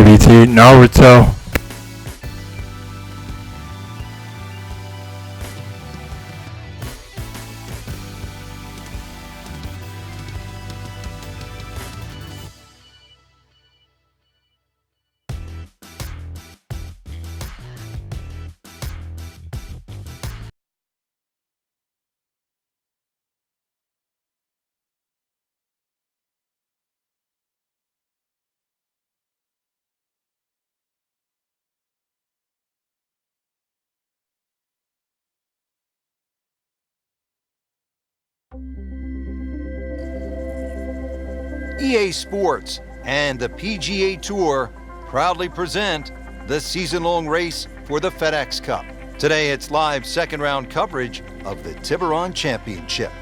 Birdie Naruto. EA Sports and the PGA Tour proudly present the season-long race for the FedEx Cup. Today it's live second-round coverage of the Tiburon Championship.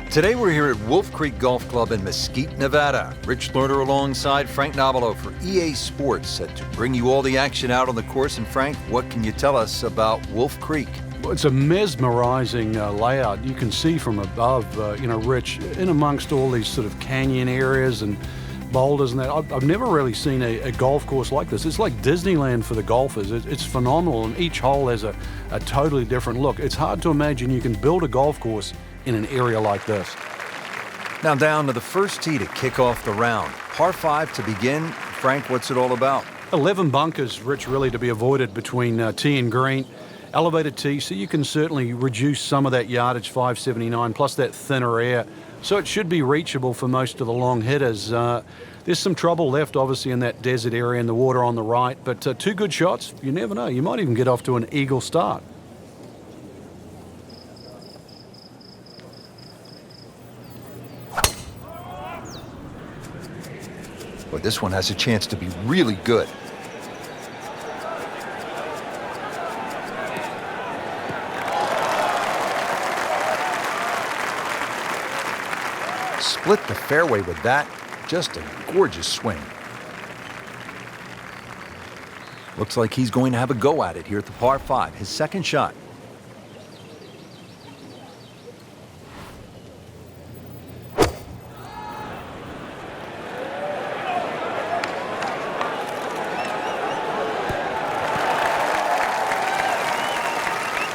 Today we're here at Wolf Creek Golf Club in Mesquite, Nevada. Rich Lerner alongside Frank Nobilo for EA Sports, set to bring you all the action out on the course. And Frank, what can you tell us about Wolf Creek? Well, it's a mesmerizing layout. You can see from above, Rich, in amongst all these sort of canyon areas and boulders and that. I've never really seen a golf course like this. It's like Disneyland for the golfers. It's phenomenal, and each hole has a totally different look. It's hard to imagine you can build a golf course in an area like this. Now down to the first tee to kick off the round. Par 5 to begin. Frank, what's it all about? 11 bunkers, Rich, really to be avoided between tee and green. Elevated tee, so you can certainly reduce some of that yardage, 579, plus that thinner air. So it should be reachable for most of the long hitters. There's some trouble left, obviously, in that desert area and the water on the right, but two good shots, you never know. You might even get off to an eagle start. But this one has a chance to be really good. Split the fairway with that. Just a gorgeous swing. Looks like he's going to have a go at it here at the par 5, his second shot.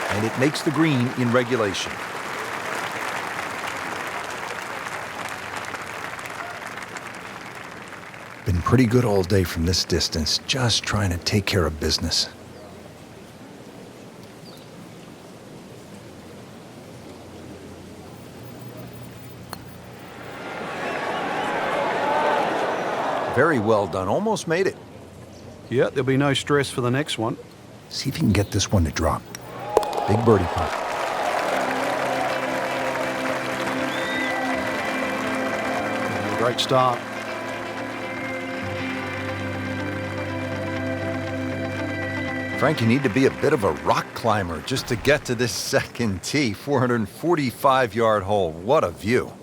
And it makes the green in regulation. Been pretty good all day from this distance, just trying to take care of business. Very well done, almost made it. Yeah, there'll be no stress for the next one. See if you can get this one to drop. Big birdie putt. Great start. Frank, you need to be a bit of a rock climber just to get to this second tee. 445-yard hole. What a view.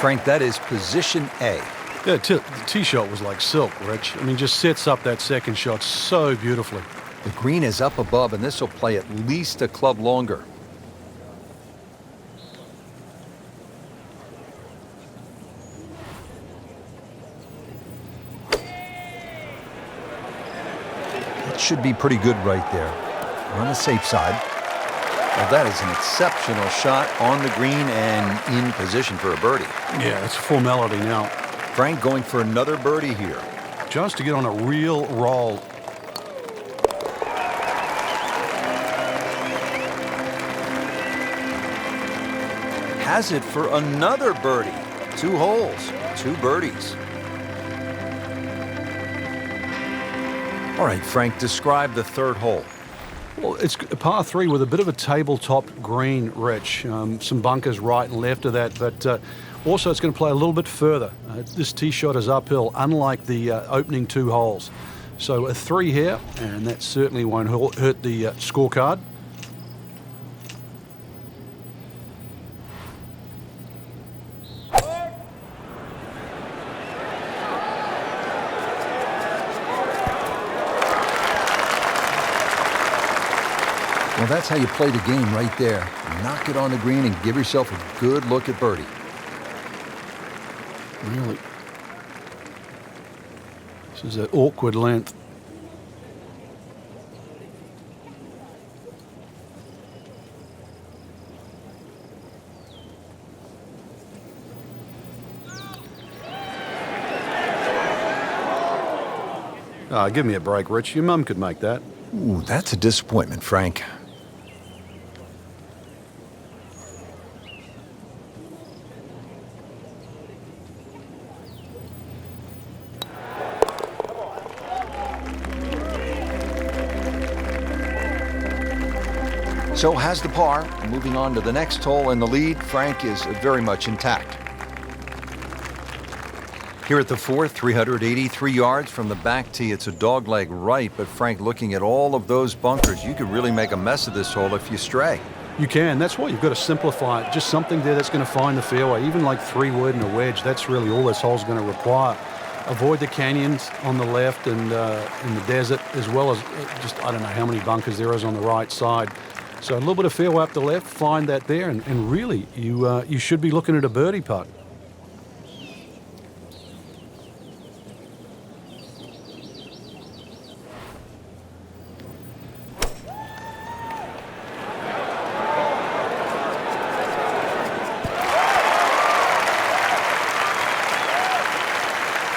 Frank, that is position A. Yeah, the tee shot was like silk, Rich. I mean, just sets up that second shot so beautifully. The green is up above, and this will play at least a club longer. It should be pretty good right there. We're on the safe side. Well, that is an exceptional shot on the green and in position for a birdie. Yeah, it's a formality now. Frank going for another birdie here. Just to get on a real roll. Has it for another birdie. 2 holes, 2 birdies. All right, Frank, describe the third hole. Well, it's a par 3 with a bit of a tabletop green, Rich. Some bunkers right and left of that, but also it's going to play a little bit further. This tee shot is uphill, unlike the opening 2 holes. So a 3 here, and that certainly won't hurt the scorecard. Well, that's how you play the game right there. Knock it on the green and give yourself a good look at birdie. Really. This is an awkward length. Give me a break, Rich. Your mum could make that. Ooh, that's a disappointment, Frank. So has the par. Moving on to the next hole, and the lead, Frank, is very much intact. Here at the fourth, 383 yards from the back tee. It's a dogleg right, but Frank, looking at all of those bunkers, you could really make a mess of this hole if you stray. You can. That's why you've got to simplify it. Just something there that's going to find the fairway. Even like 3-wood and a wedge, that's really all this hole's going to require. Avoid the canyons on the left and in the desert, as well as just, I don't know how many bunkers there is on the right side. So a little bit of fairway up the left, find that there, and really, you should be looking at a birdie putt.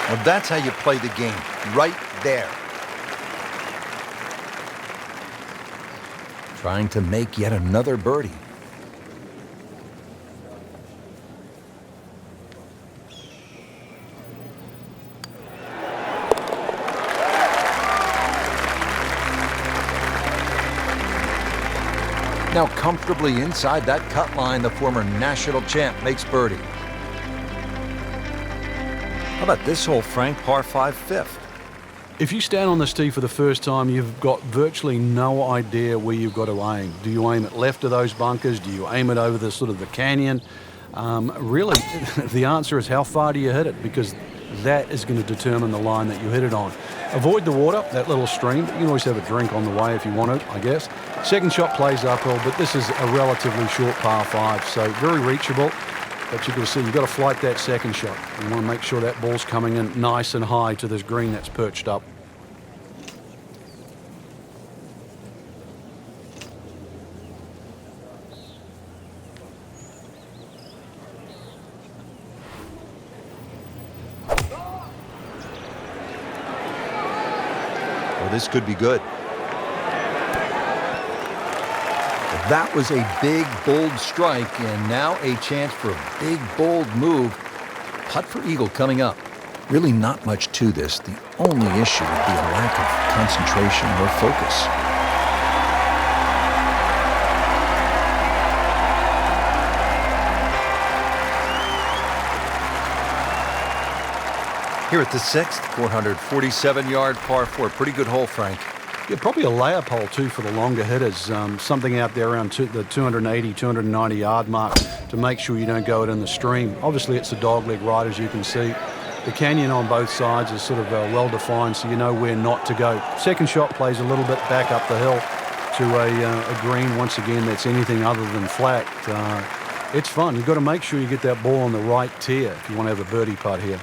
Well, that's how you play the game, right there. Trying to make yet another birdie. Now comfortably inside that cut line, the former national champ makes birdie. How about this hole, Frank? Par 5, fifth. If you stand on this tee for the first time, you've got virtually no idea where you've got to aim. Do you aim it left of those bunkers? Do you aim it over the sort of the canyon? Really, the answer is how far do you hit it, because that is going to determine the line that you hit it on. Avoid the water, that little stream. You can always have a drink on the way if you want to, I guess. Second shot plays uphill, but this is a relatively short par 5, so very reachable. But you can see you've got to flight that second shot. You want to make sure that ball's coming in nice and high to this green that's perched up. Well, this could be good. That was a big, bold strike, and now a chance for a big, bold move. Putt for eagle coming up. Really not much to this. The only issue would be a lack of concentration or focus. Here at the sixth, 447-yard par 4. Pretty good hole, Frank. Yeah, probably a layup hole, too, for the longer hitters. Something out there around the 280, 290-yard mark to make sure you don't go it in the stream. Obviously, it's a dogleg right, as you can see. The canyon on both sides is sort of well-defined, so you know where not to go. Second shot plays a little bit back up the hill to a green, once again, that's anything other than flat. It's fun. You've got to make sure you get that ball on the right tier if you want to have a birdie putt here.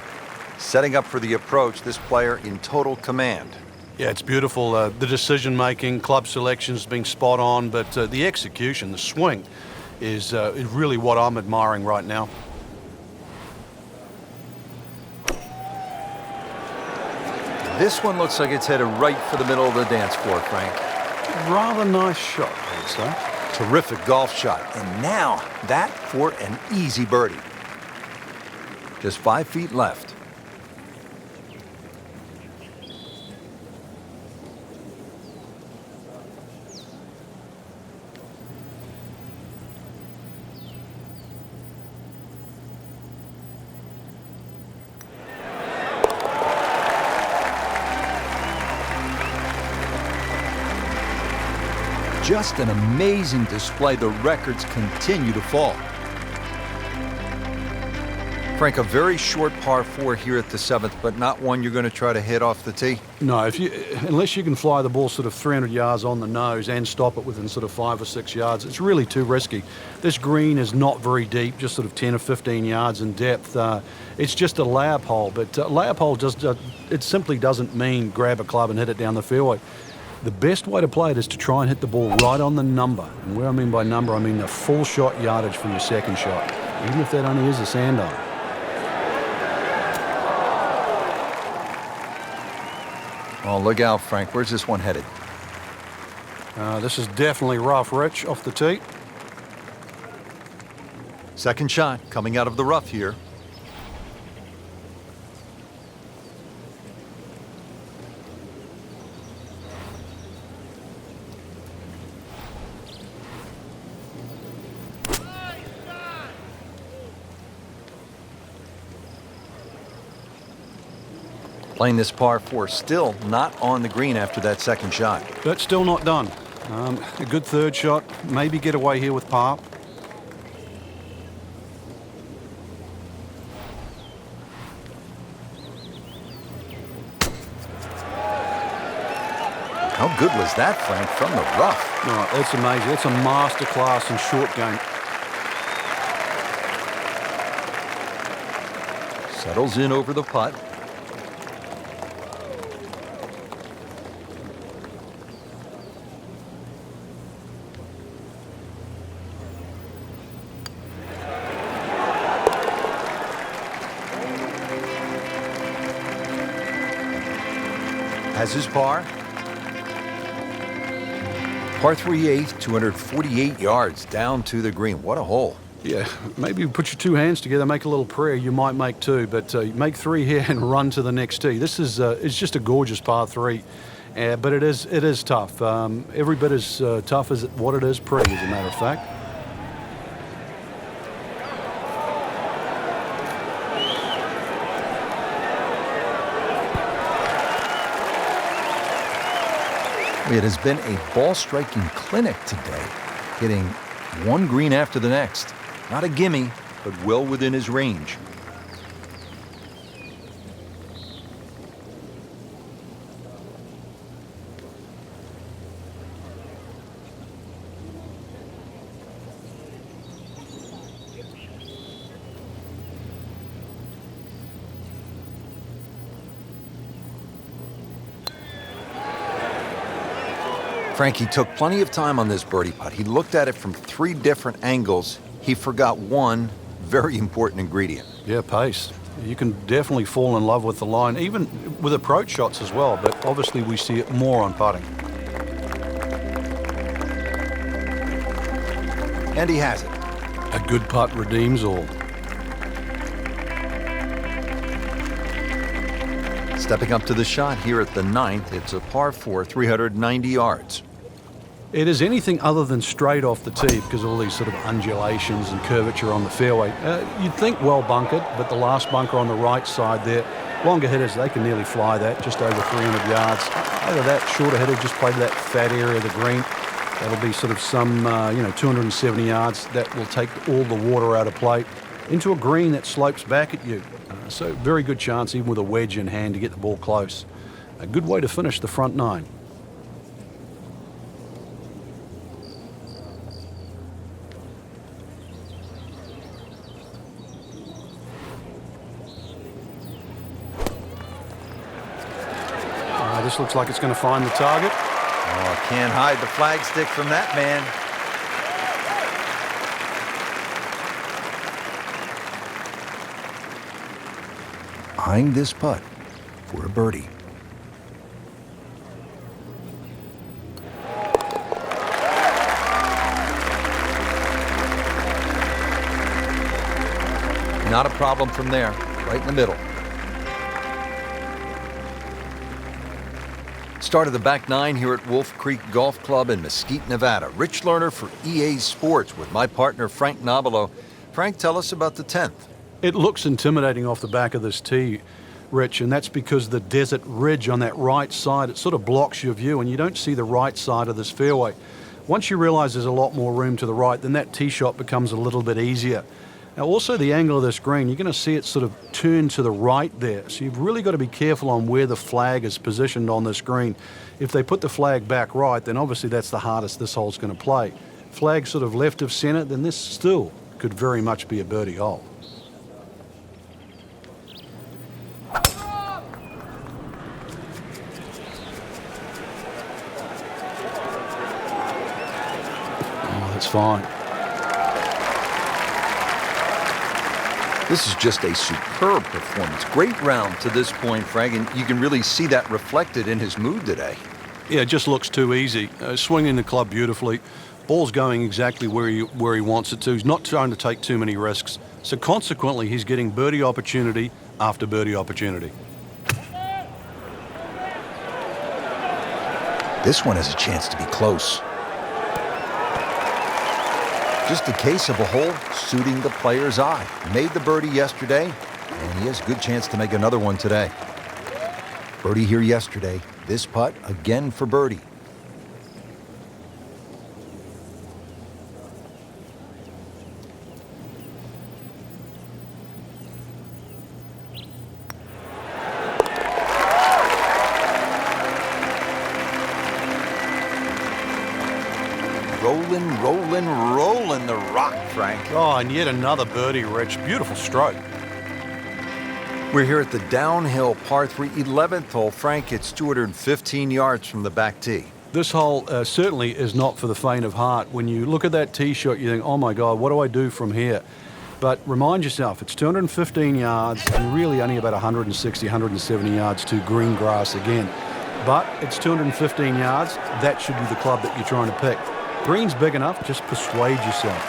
Setting up for the approach, this player in total command. Yeah, it's beautiful. The decision-making, club selection's being spot on, but the execution, the swing, is really what I'm admiring right now. This one looks like it's headed right for the middle of the dance floor, Frank. Rather nice shot, I'd say. Terrific golf shot. And now that for an easy birdie. Just 5 feet left. Just an amazing display. The records continue to fall. Frank, a very short par 4 here at the 7th, but not one you're going to try to hit off the tee? No, unless you can fly the ball sort of 300 yards on the nose and stop it within sort of 5 or 6 yards, it's really too risky. This green is not very deep, just sort of 10 or 15 yards in depth. It's just a layup hole, but layup hole it simply doesn't mean grab a club and hit it down the fairway. The best way to play it is to try and hit the ball right on the number. And where I mean by number, I mean the full shot yardage for your second shot, even if that only is a sand iron. Oh, look out, Frank. Where's this one headed? This is definitely rough, Rich, off the tee. Second shot coming out of the rough here. Playing this par 4, still not on the green after that second shot. But still not done. A good third shot, maybe get away here with par. How good was that, Frank, from the rough? Oh, that's amazing. It's a masterclass in short game. Settles in over the putt. Has his par. Par 3/8, 248 yards down to the green. What a hole. Yeah, maybe you put your two hands together, make a little prayer. You might make two, but make three here and run to the next tee. This is it's just a gorgeous par 3, but it is tough. Every bit as tough as what it is pretty, as a matter of fact. It has been a ball-striking clinic today, hitting one green after the next. Not a gimme, but well within his range. Frankie took plenty of time on this birdie putt. He looked at it from 3 different angles. He forgot one very important ingredient. Yeah, pace. You can definitely fall in love with the line, even with approach shots as well, but obviously we see it more on putting. And he has it. A good putt redeems all. Stepping up to the shot here at the 9th, it's a par 4, 390 yards. It is anything other than straight off the tee because of all these sort of undulations and curvature on the fairway. You'd think well bunkered, but the last bunker on the right side there, longer hitters, they can nearly fly that, just over 300 yards. Either that, shorter hitter just played that fat area of the green. That'll be sort of some, 270 yards. That will take all the water out of play into a green that slopes back at you. So very good chance, even with a wedge in hand, to get the ball close. A good way to finish the front 9. This looks like it's going to find the target. Oh, can't hide the flagstick from that man. Eyeing this putt for a birdie. Not a problem from there, right in the middle. Start of the back 9 here at Wolf Creek Golf Club in Mesquite, Nevada. Rich Lerner for EA Sports with my partner Frank Nobilo. Frank, tell us about the 10th. It looks intimidating off the back of this tee, Rich, and that's because the desert ridge on that right side, it sort of blocks your view and you don't see the right side of this fairway. Once you realize there's a lot more room to the right, then that tee shot becomes a little bit easier. Now also the angle of this green, you're going to see it sort of turn to the right there. So you've really got to be careful on where the flag is positioned on this green. If they put the flag back right, then obviously that's the hardest this hole's going to play. Flag sort of left of center, then this still could very much be a birdie hole. Oh, that's fine. This is just a superb performance. Great round to this point, Frank, and you can really see that reflected in his mood today. Yeah, it just looks too easy. Swinging the club beautifully. Ball's going exactly where he wants it to. He's not trying to take too many risks. So consequently, he's getting birdie opportunity after birdie opportunity. This one has a chance to be close. Just a case of a hole suiting the player's eye. Made the birdie yesterday, and he has a good chance to make another one today. Birdie here yesterday. This putt again for birdie. Rolling the rock, Frank. Oh, and yet another birdie, Rich. Beautiful stroke. We're here at the downhill par 3 11th hole. Frank, it's 215 yards from the back tee. This hole certainly is not for the faint of heart. When you look at that tee shot, you think, oh my God, what do I do from here? But remind yourself, it's 215 yards and really only about 160, 170 yards to green grass again. But it's 215 yards. That should be the club that you're trying to pick. Green's big enough, just persuade yourself.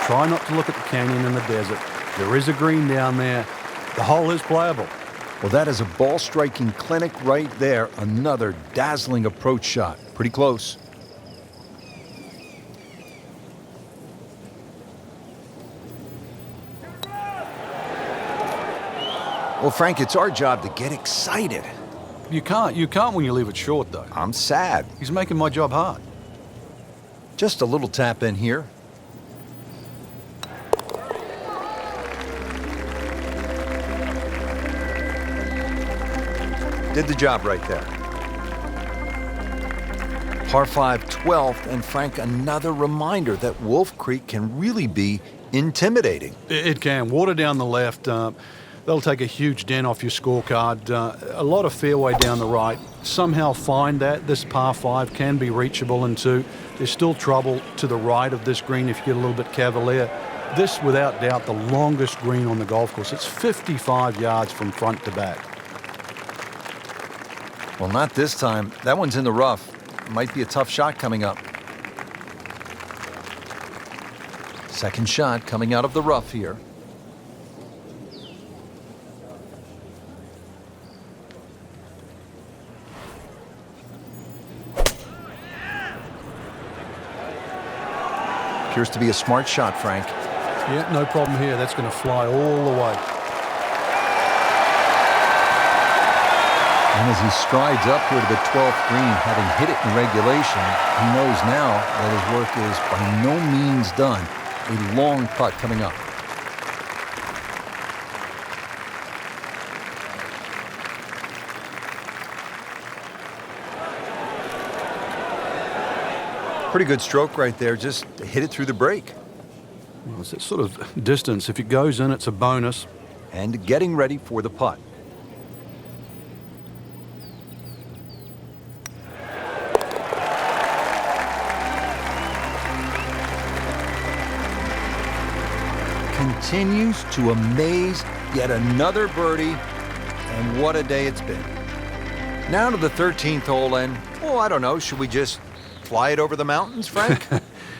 Try not to look at the canyon and the desert. There is a green down there. The hole is playable. Well, that is a ball striking clinic right there. Another dazzling approach shot. Pretty close. Well, Frank, it's our job to get excited. You can't when you leave it short, though. I'm sad. He's making my job hard. Just a little tap in here. Did the job right there. Par 5, 12th, and Frank, another reminder that Wolf Creek can really be intimidating. It can. Water down the left. They'll take a huge dent off your scorecard. A lot of fairway down the right. Somehow find that. This par 5 can be reachable into. There's still trouble to the right of this green if you get a little bit cavalier. This, without doubt, the longest green on the golf course. It's 55 yards from front to back. Well, not this time. That one's in the rough. Might be a tough shot coming up. Second shot coming out of the rough here. Appears to be a smart shot, Frank. Yeah, no problem here. That's going to fly all the way. And as he strides up here to the 12th green, having hit it in regulation, he knows now that his work is by no means done. A long putt coming up. Pretty good stroke right there, just hit it through the break. Well, it's that sort of distance. If it goes in, it's a bonus. And getting ready for the putt. Continues to amaze. Yet another birdie, and what a day it's been. Now to the 13th hole, and, oh, I don't know, should we just fly it over the mountains, Frank?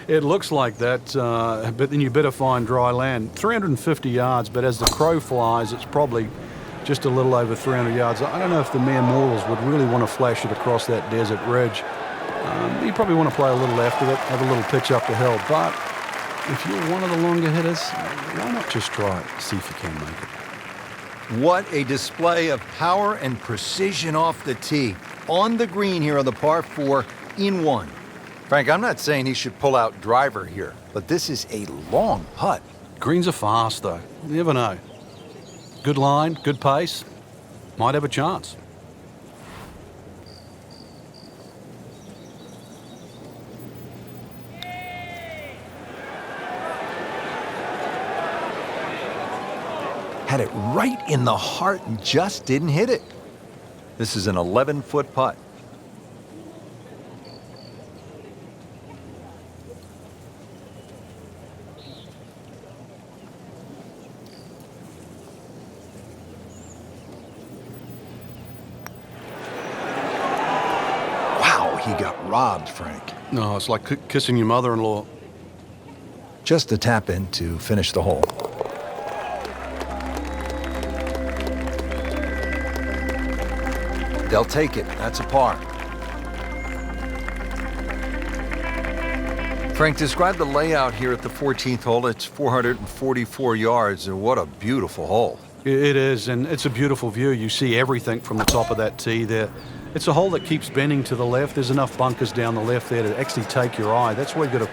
It looks like that, but then you better find dry land. 350 yards, but as the crow flies, it's probably just a little over 300 yards. I don't know if the mere mortals would really want to flash it across that desert ridge. You probably want to play a little left of it, have a little pitch up the hill, but if you're one of the longer hitters, why not just try it, see if you can make it. What a display of power and precision off the tee. On the green here on the par 4 in one. Frank, I'm not saying he should pull out driver here, but this is a long putt. Greens are fast, though. You never know. Good line, good pace. Might have a chance. Had it right in the heart and just didn't hit it. This is an 11-foot putt. Wow, he got robbed, Frank. No, it's like kissing your mother-in-law. Just a tap in to finish the hole. They'll take it. That's a par. Frank, describe the layout here at the 14th hole. It's 444 yards. What a beautiful hole. It is, and it's a beautiful view. You see everything from the top of that tee there. It's a hole that keeps bending to the left. There's enough bunkers down the left there to actually take your eye. That's why you've got to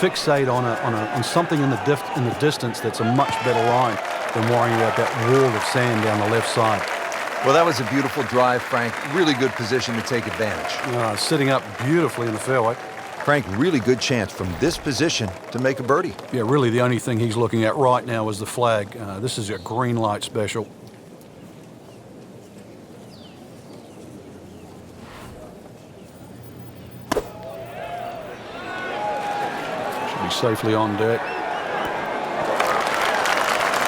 fixate on something in the distance that's a much better line than worrying about that wall of sand down the left side. Well, that was a beautiful drive, Frank. Really good position to take advantage. Sitting up beautifully in the fairway. Frank, really good chance from this position to make a birdie. Yeah, really the only thing he's looking at right now is the flag. This is a green light special. Should be safely on deck.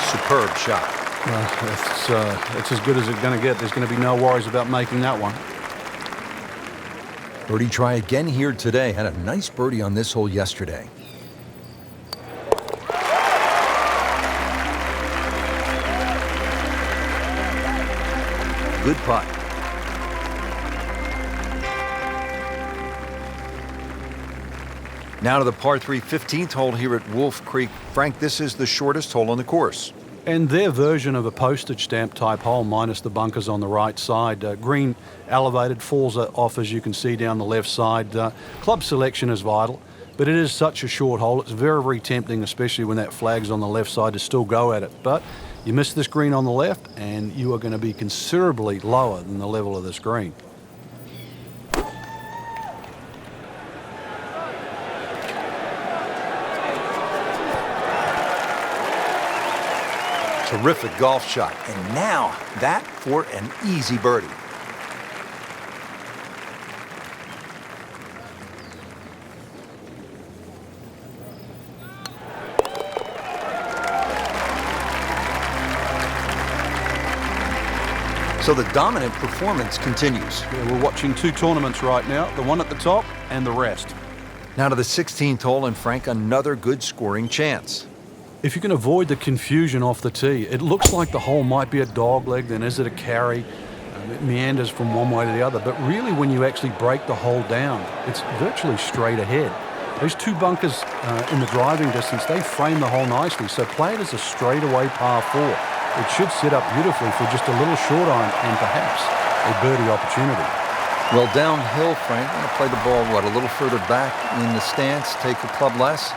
Superb shot. It's as good as it's going to get. There's going to be no worries about making that one. Birdie try again here today. Had a nice birdie on this hole yesterday. Good putt. Now to the par 3 15th hole here at Wolf Creek. Frank, this is the shortest hole on the course. And their version of a postage stamp type hole, minus the bunkers on the right side. Green elevated, falls off as you can see down the left side. Club selection is vital, but it is such a short hole. It's very, very tempting, especially when that flag's on the left side, to still go at it. But you miss this green on the left, and you are going to be considerably lower than the level of this green. Terrific golf shot. And now that for an easy birdie. So the dominant performance continues. Yeah, we're watching two tournaments right now, the one at the top and the rest. Now to the 16th hole, and Frank, another good scoring chance. If you can avoid the confusion off the tee, it looks like the hole might be a dog leg, then is it a carry? It meanders from one way to the other, but really when you actually break the hole down, it's virtually straight ahead. Those two bunkers in the driving distance, they frame the hole nicely, so play it as a straightaway par 4. It should set up beautifully for just a little short iron and perhaps a birdie opportunity. Well, downhill, Frank, I'm going to play the ball, a little further back in the stance, take the club less.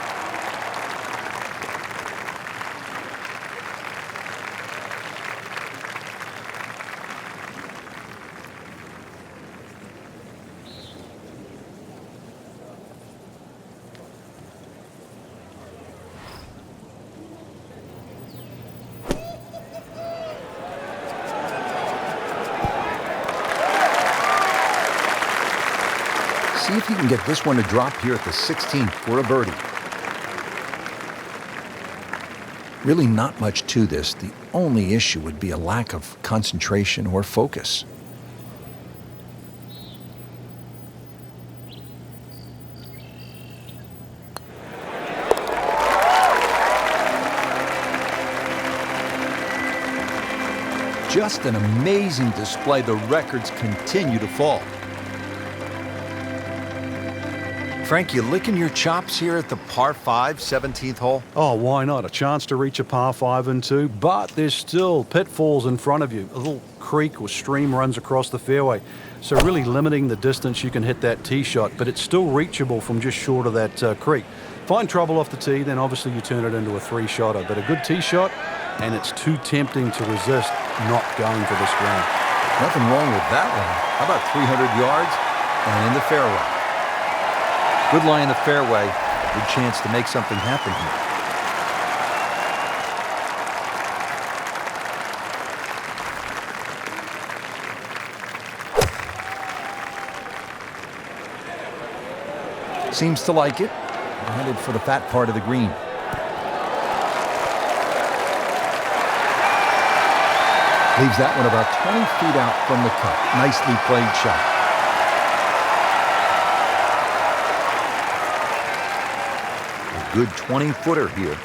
See if you can get this one to drop here at the 16th for a birdie. Really not much to this. The only issue would be a lack of concentration or focus. Just an amazing display. The records continue to fall. Frank, you licking your chops here at the par 5 17th hole? Oh, why not? A chance to reach a par 5 and 2, but there's still pitfalls in front of you. A little creek or stream runs across the fairway, so really limiting the distance you can hit that tee shot, but it's still reachable from just short of that creek. Find trouble off the tee, then obviously you turn it into a 3-shotter. But a good tee shot, and it's too tempting to resist not going for this green. Nothing wrong with that one. How about 300 yards and in the fairway? Good lie in the fairway. Good chance to make something happen here. Seems to like it. Headed for the fat part of the green. Leaves that one about 20 feet out from the cup. Nicely played shot. A good 20-footer here.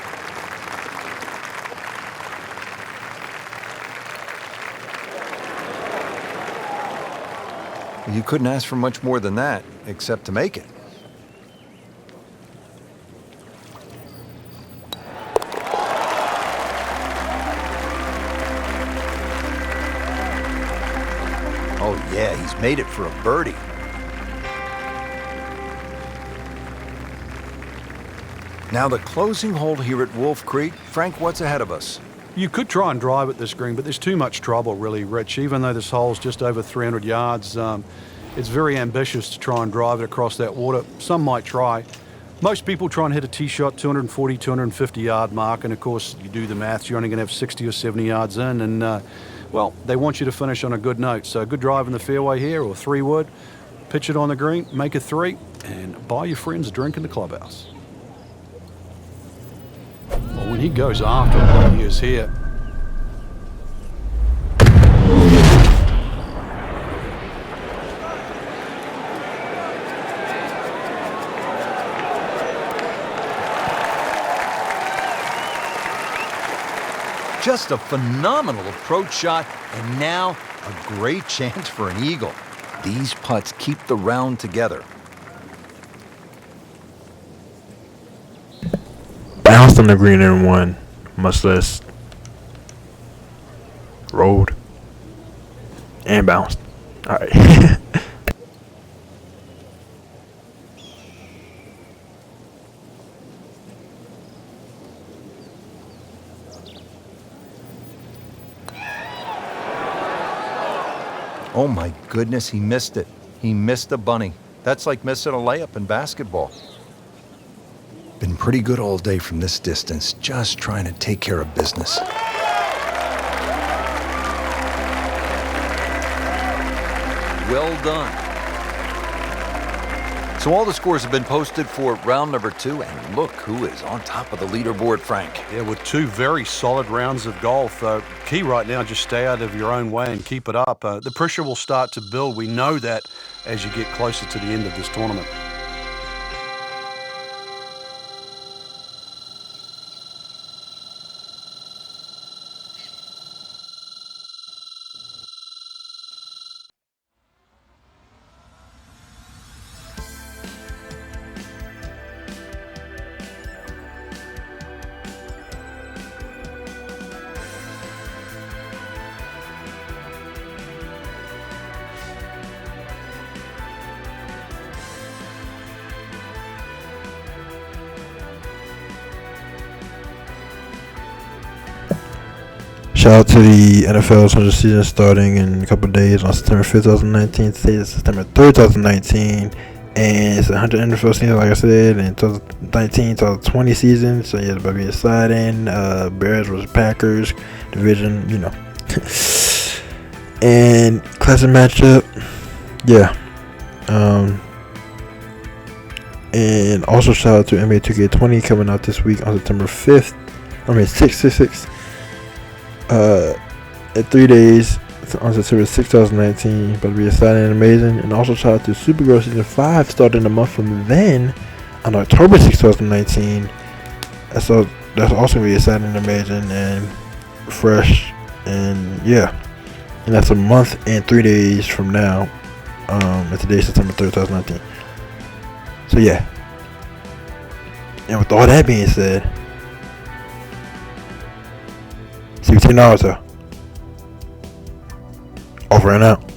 You couldn't ask for much more than that, except to make it. Oh yeah, he's made it for a birdie. Now the closing hole here at Wolf Creek. Frank, what's ahead of us? You could try and drive at this green, but there's too much trouble, really, Rich. Even though this hole's just over 300 yards, it's very ambitious to try and drive it across that water. Some might try. Most people try and hit a tee shot 240, 250 yard mark, and of course, you do the maths, you're only going to have 60 or 70 yards in, and well, they want you to finish on a good note. So a good drive in the fairway here, or 3-wood, pitch it on the green, make a 3, and buy your friends a drink in the clubhouse. Well, when he goes after it like he is here, just a phenomenal approach shot, and now a great chance for an eagle. These putts keep the round together. Bounced on the green and one, much less rolled and bounced. All right. Oh my goodness, he missed it. He missed the bunny. That's like missing a layup in basketball. Been pretty good all day from this distance, just trying to take care of business. Well done. So all the scores have been posted for round number 2, and look who is on top of the leaderboard, Frank. yeah, with 2 very solid rounds of golf. Key right now, just stay out of your own way and keep it up. The pressure will start to build. We know that as you get closer to the end of this tournament. Shout out to the NFL's 100th season starting in a couple of days on September 5th, 2019. Today is September 3rd, 2019. And it's 100 NFL season, like I said, in 2019, 2020 season. So, yeah, it's about to be exciting. Bears vs. Packers division, you know. And classic matchup. Yeah. And also shout out to NBA 2K20 coming out this week on September 5th. 6. In 3 days on September 6, 2019, about to be exciting and amazing. And also shout out to Supergirl Season 5 starting a month from then on October 6, 2019. That's also going to be exciting and amazing and fresh. And yeah, and that's a month and 3 days from now. And today, September 3rd, 2019. So yeah. And with all that being said, see you 10 hours. Over and out.